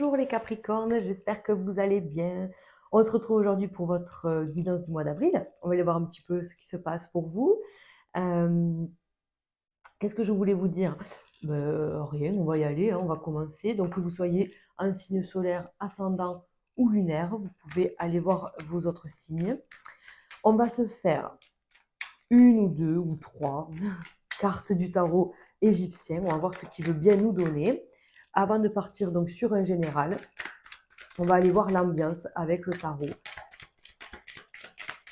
Bonjour les Capricornes, j'espère que vous allez bien. On se retrouve aujourd'hui pour votre guidance du mois d'avril. On va aller voir un petit peu ce qui se passe pour vous. Euh, Qu'est-ce que je voulais vous dire? Rien, on va y aller, hein, on va commencer. Donc que vous soyez un signe solaire, ascendant ou lunaire, vous pouvez aller voir vos autres signes. On va se faire une ou deux ou trois cartes du tarot égyptien. On va voir ce qu'il veut bien nous donner. Avant de partir donc sur un général, on va aller voir l'ambiance avec le tarot.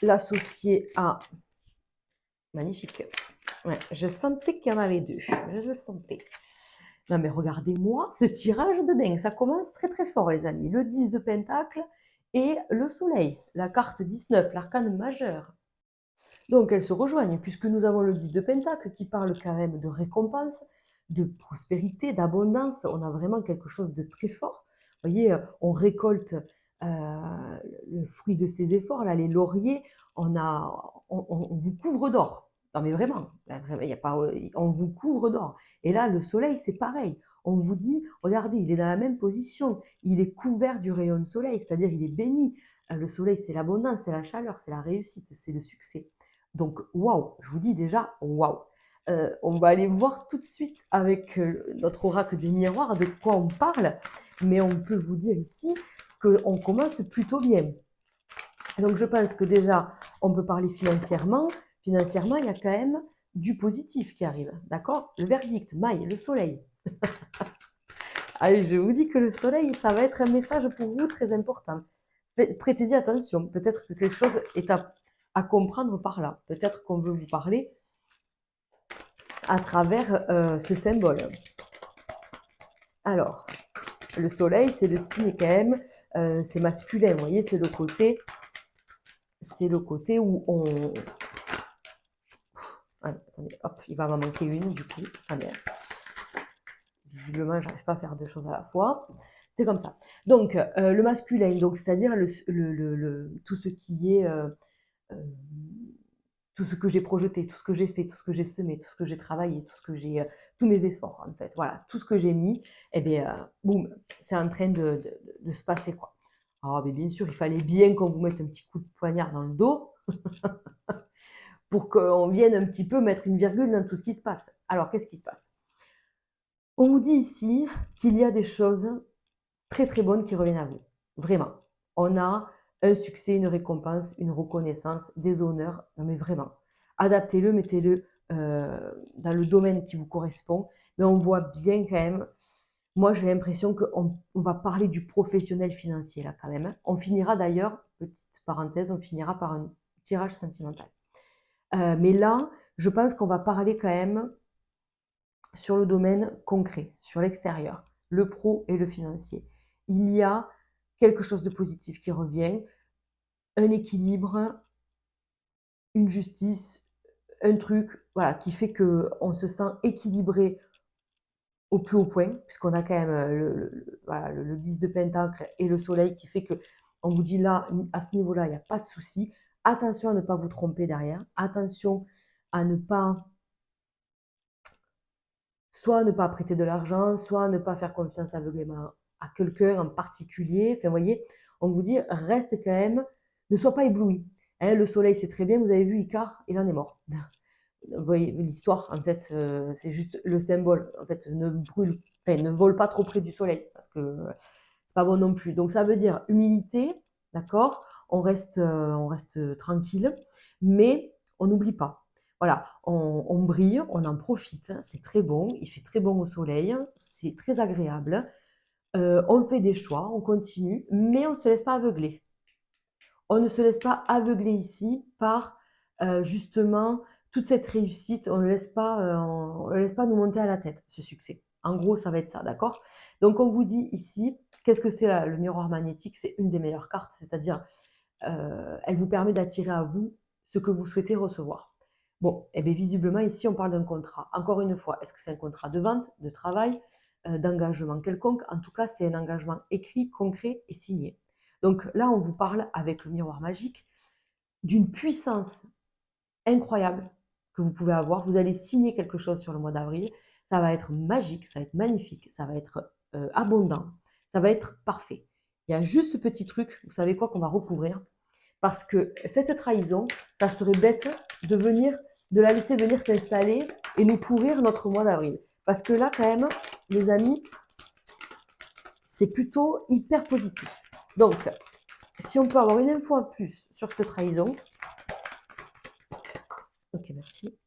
L'associer à... Magnifique. Ouais, je sentais qu'il y en avait deux. Je le sentais. Non mais regardez-moi ce tirage de dingue. Ça commence très très fort les amis. Le 10 de Pentacle et le Soleil. La carte 19, l'arcane majeur. Donc elles se rejoignent puisque nous avons le 10 de Pentacle qui parle quand même de récompense, de prospérité, d'abondance. On a vraiment quelque chose de très fort. Vous voyez, on récolte le fruit de ses efforts, là, les lauriers, on vous couvre d'or. Non mais vraiment, il y a pas, on vous couvre d'or. Et là, le soleil, c'est pareil. On vous dit, regardez, il est dans la même position. Il est couvert du rayon de soleil, c'est-à-dire il est béni. Le soleil, c'est l'abondance, c'est la chaleur, c'est la réussite, c'est le succès. Donc, waouh, je vous dis déjà, waouh. On va aller voir tout de suite avec notre oracle des miroirs de quoi on parle, mais on peut vous dire ici qu'on commence plutôt bien. Donc, je pense que déjà, on peut parler financièrement. Financièrement, il y a quand même du positif qui arrive, d'accord? Le verdict, maille, le soleil. Allez, je vous dis que le soleil, ça va être un message pour vous très important. Prêtez-y attention, peut-être que quelque chose est à comprendre par là. Peut-être qu'on veut vous parler à travers ce symbole. Alors, le soleil, c'est le signe quand même, c'est masculin, vous voyez, c'est le côté où on... Allez, attendez, hop, il va m'en manquer une du coup. Ah merde. Visiblement, j'arrive pas à faire deux choses à la fois. C'est comme ça. Donc, le masculin, donc c'est-à-dire tout ce qui est euh, tout ce que j'ai projeté, tout ce que j'ai fait, tout ce que j'ai semé, tout ce que j'ai travaillé, tout ce que j'ai, tous mes efforts en fait, voilà, tout ce que j'ai mis, et bien, boum, c'est en train de se passer quoi. Ah, mais bien sûr, il fallait bien qu'on vous mette un petit coup de poignard dans le dos pour qu'on vienne un petit peu mettre une virgule dans tout ce qui se passe. Alors, qu'est-ce qui se passe? On vous dit ici qu'il y a des choses très très bonnes qui reviennent à vous. Vraiment. On a un succès, une récompense, une reconnaissance, des honneurs. Non mais vraiment. Adaptez-le, mettez-le dans le domaine qui vous correspond. Mais on voit bien quand même, moi j'ai l'impression qu'on va parler du professionnel financier là quand même. On finira d'ailleurs, petite parenthèse, on finira par un tirage sentimental. Mais là, je pense qu'on va parler quand même sur le domaine concret, sur l'extérieur, le pro et le financier. Il y a quelque chose de positif qui revient, un équilibre, une justice, un truc voilà, qui fait qu'on se sent équilibré au plus haut point, puisqu'on a quand même voilà, le 10 de Pentacle et le Soleil qui fait que on vous dit là, à ce niveau-là, il n'y a pas de souci. Attention à ne pas vous tromper derrière. Attention à ne pas soit ne pas prêter de l'argent, soit ne pas faire confiance aveuglément à quelqu'un en particulier. Enfin, vous voyez, on vous dit, reste quand même, ne sois pas ébloui. Hein, le soleil, c'est très bien, vous avez vu Icare, il en est mort. Vous voyez, l'histoire, en fait, c'est juste le symbole. En fait, ne vole pas trop près du soleil, parce que c'est pas bon non plus. Donc, ça veut dire humilité, d'accord? On reste tranquille, mais on n'oublie pas. Voilà, on brille, on en profite, c'est très bon, il fait très bon au soleil, c'est très agréable. On fait des choix, on continue, mais on ne se laisse pas aveugler. On ne se laisse pas aveugler ici par justement toute cette réussite, on ne laisse pas nous monter à la tête, ce succès. En gros, ça va être ça, d'accord? Donc on vous dit ici, qu'est-ce que c'est le miroir magnétique? C'est une des meilleures cartes, c'est-à-dire elle vous permet d'attirer à vous ce que vous souhaitez recevoir. Bon, et bien visiblement ici on parle d'un contrat. Encore une fois, est-ce que c'est un contrat de vente, de travail, d'engagement quelconque? En tout cas, c'est un engagement écrit, concret et signé. Donc là, on vous parle avec le miroir magique d'une puissance incroyable que vous pouvez avoir. Vous allez signer quelque chose sur le mois d'avril. Ça va être magique, ça va être magnifique, ça va être abondant, Ça va être parfait. Il y a juste ce petit truc, vous savez quoi, qu'on va recouvrir. Parce que cette trahison, ça serait bête de la laisser venir s'installer et nous pourrir notre mois d'avril. Parce que là, quand même, les amis, c'est plutôt hyper positif. Donc, si on peut avoir une info en plus sur cette trahison. Ok, merci.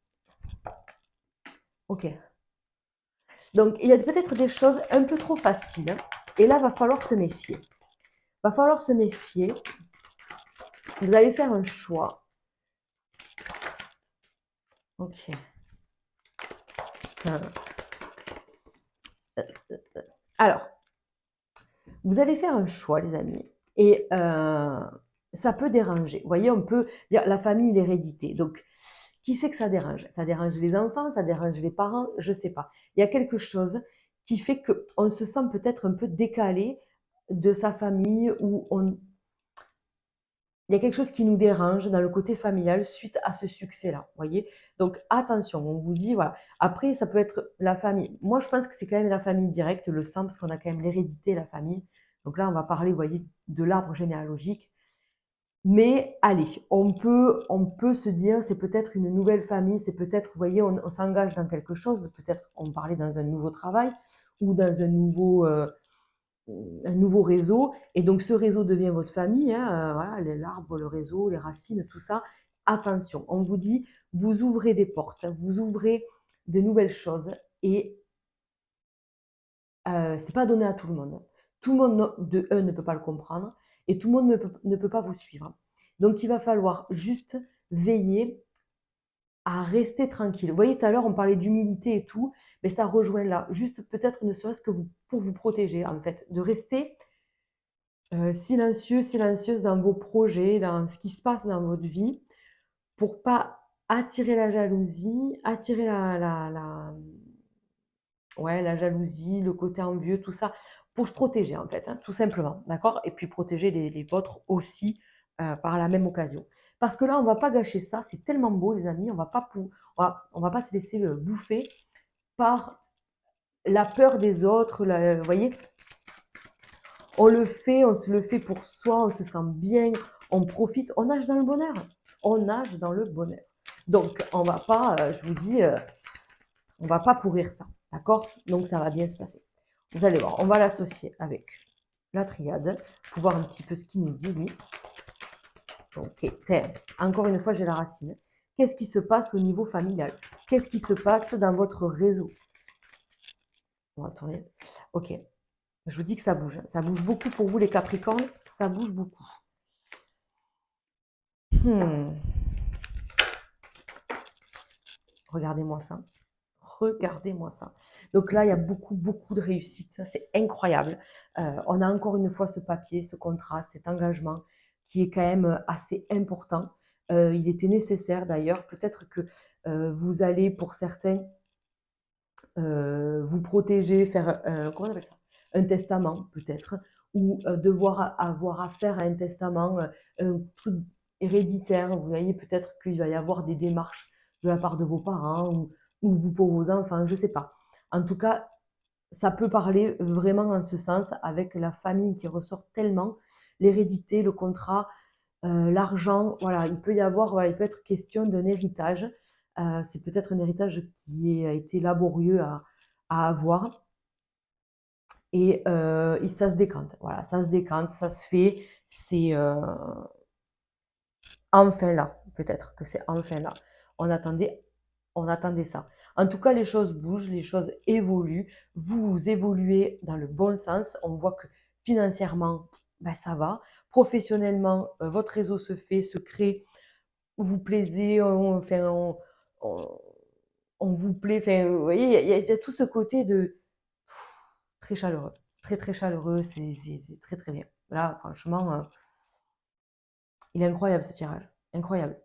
Ok. Donc, il y a peut-être des choses un peu trop faciles. Et là, va falloir se méfier. Va falloir se méfier. Vous allez faire un choix. Ok. Alors, vous allez faire un choix, les amis. Et ça peut déranger. Vous voyez, on peut dire la famille, l'hérédité. Donc, qui c'est que ça dérange? Ça dérange les enfants, ça dérange les parents, je ne sais pas. Il y a quelque chose qui fait qu'on se sent peut-être un peu décalé de sa famille ou il y a quelque chose qui nous dérange dans le côté familial suite à ce succès-là, voyez? Donc attention, on vous dit, voilà. Après, ça peut être la famille. Moi, je pense que c'est quand même la famille directe, le sang, parce qu'on a quand même l'hérédité, la famille. Donc là, on va parler, vous voyez, de l'arbre généalogique. Mais allez, on peut se dire, c'est peut-être une nouvelle famille, c'est peut-être, vous voyez, on s'engage dans quelque chose, peut-être on parlait dans un nouveau travail ou dans un nouveau réseau, et donc ce réseau devient votre famille, hein, voilà, l'arbre, le réseau, les racines, tout ça. Attention, on vous dit, vous ouvrez des portes, vous ouvrez de nouvelles choses, et c'est pas donné à tout le monde. Tout le monde, de un, ne peut pas le comprendre, et tout le monde ne peut pas vous suivre. Donc il va falloir juste veiller à rester tranquille. Vous voyez, tout à l'heure, on parlait d'humilité et tout, mais ça rejoint là. Juste peut-être ne serait-ce que pour vous protéger, en fait, de rester silencieux, silencieuse dans vos projets, dans ce qui se passe dans votre vie, pour pas attirer la jalousie, attirer ouais, la jalousie, le côté envieux, tout ça, pour se protéger en fait, hein, tout simplement, d'accord? Et puis protéger les vôtres aussi par la même occasion. Parce que là, on va pas gâcher ça, c'est tellement beau les amis, on va pas se laisser bouffer par la peur des autres, vous voyez? On le fait, on se le fait pour soi, on se sent bien, on profite, on nage dans le bonheur. On nage dans le bonheur. Donc, on va pas, je vous dis, on va pas pourrir ça. D'accord? Donc, ça va bien se passer. Vous allez voir, on va l'associer avec la triade pour voir un petit peu ce qu'il nous dit, lui. Ok, encore une fois, j'ai la racine. Qu'est-ce qui se passe au niveau familial? Qu'est-ce qui se passe dans votre réseau? On va tourner. Ok. Je vous dis que ça bouge. Ça bouge beaucoup pour vous, les Capricornes. Ça bouge beaucoup. Regardez-moi ça. Regardez-moi ça. Donc là, il y a beaucoup, beaucoup de réussite. C'est incroyable. On a encore une fois ce papier, ce contrat, cet engagement qui est quand même assez important. Il était nécessaire d'ailleurs. Peut-être que vous allez, pour certains, vous protéger, faire, comment on appelle ça? Un testament peut-être, ou devoir avoir à faire à un testament, un truc héréditaire. Vous voyez, peut-être qu'il va y avoir des démarches de la part de vos parents ou vous pour vos enfants, je ne sais pas. En tout cas, ça peut parler vraiment en ce sens avec la famille qui ressort tellement, l'hérédité, le contrat, l'argent, voilà, il peut y avoir, voilà, il peut être question d'un héritage. C'est peut-être un héritage qui a été laborieux à avoir. Et ça se décante. Voilà, ça se décante, ça se fait. C'est enfin là, peut-être que c'est enfin là. On attendait, on attendait ça. En tout cas, les choses bougent, les choses évoluent. Vous évoluez dans le bon sens. On voit que financièrement, ben, ça va. Professionnellement, votre réseau se fait, se crée. Vous plaisez, enfin, on- on vous plaît. Enfin, vous voyez, il y a tout ce côté de très chaleureux. Très, très chaleureux. C'est très, très bien. Là, franchement, il est incroyable ce tirage. Incroyable.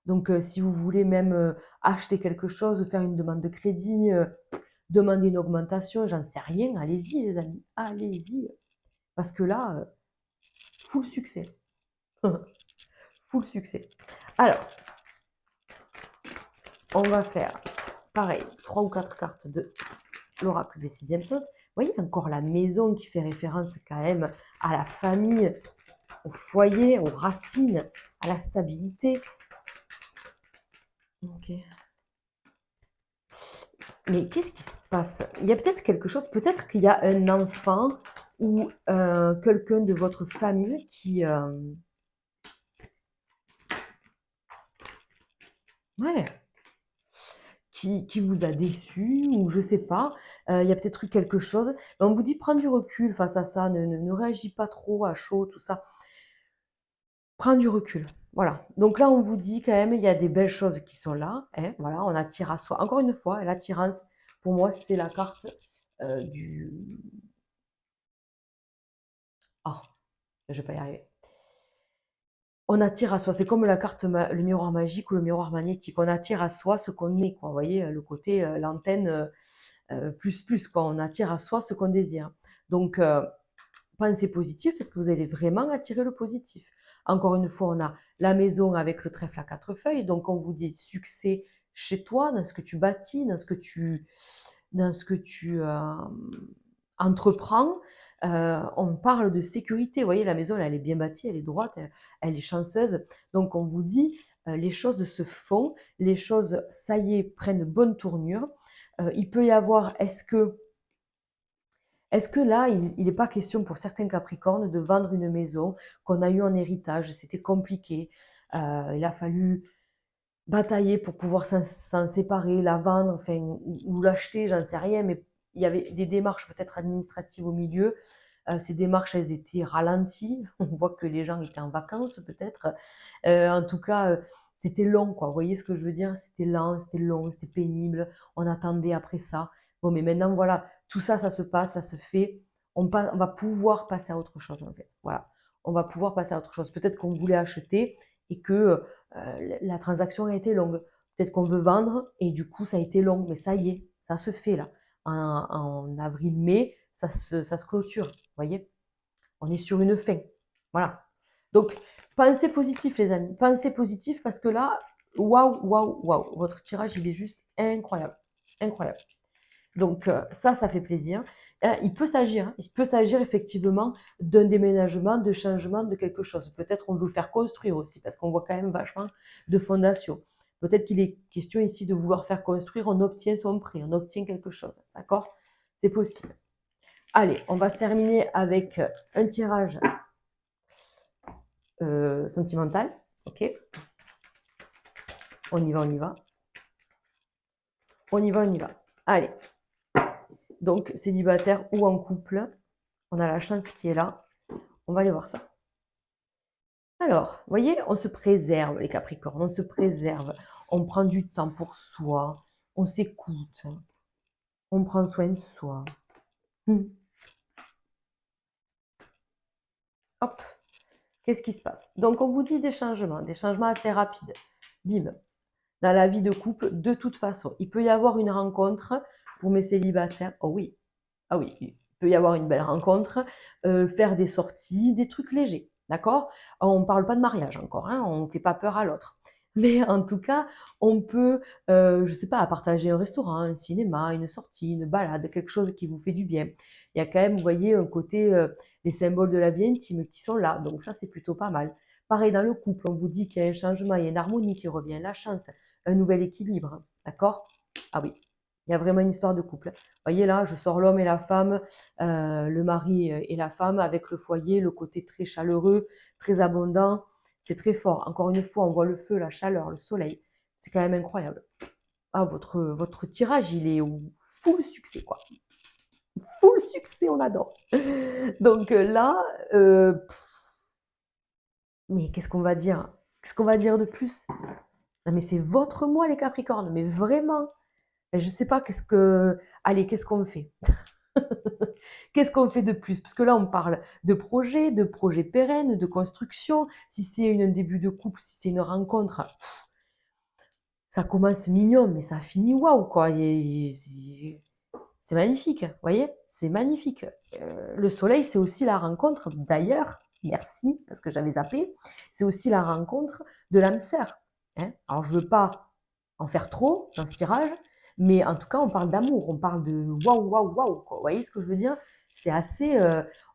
Donc, si vous voulez même acheter quelque chose, faire une demande de crédit, demander une augmentation, j'en sais rien, allez-y les amis, allez-y. Parce que là, full succès. Full succès. Alors, on va faire pareil, 3 ou 4 cartes de l'oracle des sixième sens. voyez encore la maison qui fait référence quand même à la famille, au foyer, aux racines, à la stabilité. Ok. Mais qu'est-ce qui se passe? Il y a peut-être quelque chose, peut-être qu'il y a un enfant ou quelqu'un de votre famille ouais, qui vous a déçu ou je sais pas. Il y a peut-être eu quelque chose. Mais on vous dit prends du recul face à ça, ne réagis pas trop à chaud, tout ça. Prends du recul. Voilà. Donc là, on vous dit quand même, il y a des belles choses qui sont là. Hein, voilà, on attire à soi. Encore une fois, l'attirance, pour moi, c'est la carte du... Ah, je vais pas y arriver. On attire à soi. C'est comme la carte, le miroir magique ou le miroir magnétique. On attire à soi ce qu'on est, quoi. Vous voyez, le côté, l'antenne plus, quoi. On attire à soi ce qu'on désire. Donc, pensez positif parce que vous allez vraiment attirer le positif. Encore une fois, on a la maison avec le trèfle à 4 feuilles. Donc, on vous dit succès chez toi, dans ce que tu bâtis, dans ce que tu entreprends. On parle de sécurité. Vous voyez, la maison, elle est bien bâtie, elle est droite, elle est chanceuse. Donc, on vous dit, les choses se font, les choses, ça y est, prennent bonne tournure. Il peut y avoir, est-ce que là, il n'est pas question pour certains Capricornes de vendre une maison qu'on a eue en héritage? C'était compliqué. Il a fallu batailler pour pouvoir s'en séparer, la vendre, enfin, ou l'acheter, j'en sais rien, mais il y avait des démarches peut-être administratives au milieu. Ces démarches, elles étaient ralenties. On voit que les gens étaient en vacances peut-être. En tout cas, c'était long, quoi. Vous voyez ce que je veux dire? C'était lent, c'était long, c'était pénible. On attendait après ça. Bon, mais maintenant, voilà, tout ça, ça se passe, ça se fait. On va pouvoir passer à autre chose, en fait. Voilà. On va pouvoir passer à autre chose. Peut-être qu'on voulait acheter et que la transaction a été longue. Peut-être qu'on veut vendre et du coup, ça a été long. Mais ça y est, ça se fait là. En avril-mai, ça se clôture. Vous voyez? On est sur une fin. Voilà. Donc, pensez positif, les amis. Pensez positif parce que là, waouh, waouh, waouh. Votre tirage, il est juste incroyable. Incroyable. Donc, ça fait plaisir. Il peut s'agir effectivement d'un déménagement, de changement de quelque chose. Peut-être on veut faire construire aussi, parce qu'on voit quand même vachement de fondations. Peut-être qu'il est question ici de vouloir faire construire, on obtient son prêt, on obtient quelque chose. D'accord? C'est possible. Allez, on va se terminer avec un tirage sentimental. Ok? On y va, on y va. On y va, on y va. Allez. Donc, célibataire ou en couple, on a la chance qui est là. On va aller voir ça. Alors, vous voyez, on se préserve, les Capricornes, on se préserve. On prend du temps pour soi, on s'écoute, on prend soin de soi. Hop, qu'est-ce qui se passe? Donc, on vous dit des changements assez rapides. Bim. Dans la vie de couple, de toute façon, il peut y avoir une rencontre pour mes célibataires. Oh oui, ah oui, il peut y avoir une belle rencontre, faire des sorties, des trucs légers, d'accord? On ne parle pas de mariage encore, hein, on ne fait pas peur à l'autre. Mais en tout cas, on peut, je ne sais pas, partager un restaurant, un cinéma, une sortie, une balade, quelque chose qui vous fait du bien. Il y a quand même, vous voyez, un côté, les symboles de la vie intime qui sont là, donc ça, c'est plutôt pas mal. Pareil dans le couple, on vous dit qu'il y a un changement, il y a une harmonie qui revient, la chance, un nouvel équilibre, d'accord? Ah oui, il y a vraiment une histoire de couple. Vous voyez là, je sors l'homme et la femme, le mari et la femme avec le foyer, le côté très chaleureux, très abondant. C'est très fort. Encore une fois, on voit le feu, la chaleur, le soleil. C'est quand même incroyable. Ah, votre tirage, il est au full succès, quoi. Full succès, on adore. Donc là, mais qu'est-ce qu'on va dire? Qu'est-ce qu'on va dire de plus? Non, mais c'est votre mois, les Capricornes, mais vraiment. Je ne sais pas allez, qu'est-ce qu'on fait? Qu'est-ce qu'on fait de plus? Parce que là, on parle de projets pérennes, de construction. Si c'est un début de couple, si c'est une rencontre, ça commence mignon, mais ça finit waouh, quoi. C'est magnifique, vous voyez? C'est magnifique. Le soleil, c'est aussi la rencontre, d'ailleurs, merci, parce que j'avais zappé, c'est aussi la rencontre de l'âme sœur. Hein. Alors, je ne veux pas en faire trop dans ce tirage, Mais en tout cas, on parle d'amour, on parle de waouh, waouh, waouh, quoi. Vous voyez ce que je veux dire? C'est assez,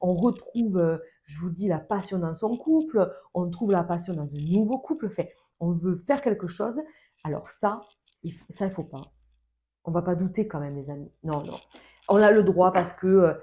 on retrouve, je vous dis, la passion dans son couple, on trouve la passion dans un nouveau couple, fait, on veut faire quelque chose. Alors ça, il faut pas. On va pas douter quand même, les amis. Non, non. On a le droit parce que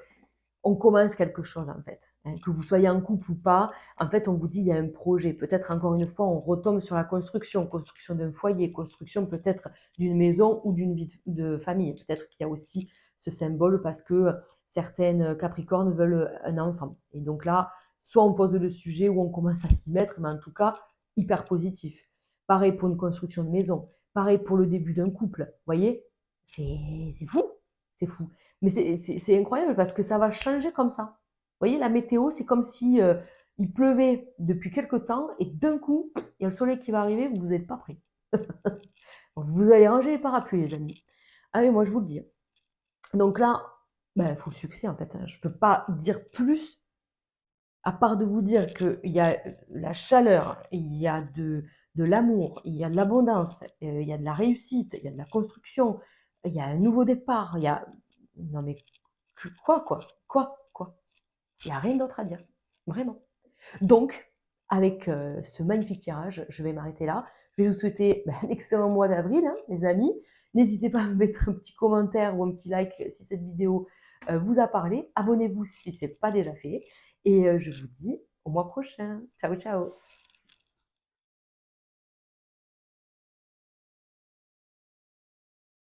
on commence quelque chose en fait. Hein. Que vous soyez en couple ou pas, en fait, on vous dit il y a un projet. Peut-être encore une fois, on retombe sur la construction, construction d'un foyer, construction peut-être d'une maison ou d'une vie de famille. Peut-être qu'il y a aussi ce symbole parce que certaines Capricornes veulent un enfant. Et donc là, soit on pose le sujet ou on commence à s'y mettre, mais en tout cas, hyper positif. Pareil pour une construction de maison. Pareil pour le début d'un couple. Vous voyez, c'est fou. C'est fou. Mais c'est incroyable parce que ça va changer comme ça. Vous voyez, la météo, c'est comme si il pleuvait depuis quelque temps et d'un coup, il y a le soleil qui va arriver, vous n'êtes pas prêts. Vous allez ranger les parapluies, les amis. Ah oui, moi, je vous le dis. Donc là, ben, full succès, en fait. Hein. Je ne peux pas dire plus, à part de vous dire qu'il y a la chaleur, il y a de l'amour, il y a de l'abondance, il y a de la réussite, il y a de la construction, il y a un nouveau départ, il y a... Non mais quoi? Quoi? Il n'y a rien d'autre à dire. Vraiment. Donc, avec ce magnifique tirage, je vais m'arrêter là. Je vais vous souhaiter un excellent mois d'avril, hein, les amis. N'hésitez pas à me mettre un petit commentaire ou un petit like si cette vidéo vous a parlé. Abonnez-vous si ce n'est pas déjà fait. Et je vous dis au mois prochain. Ciao, ciao.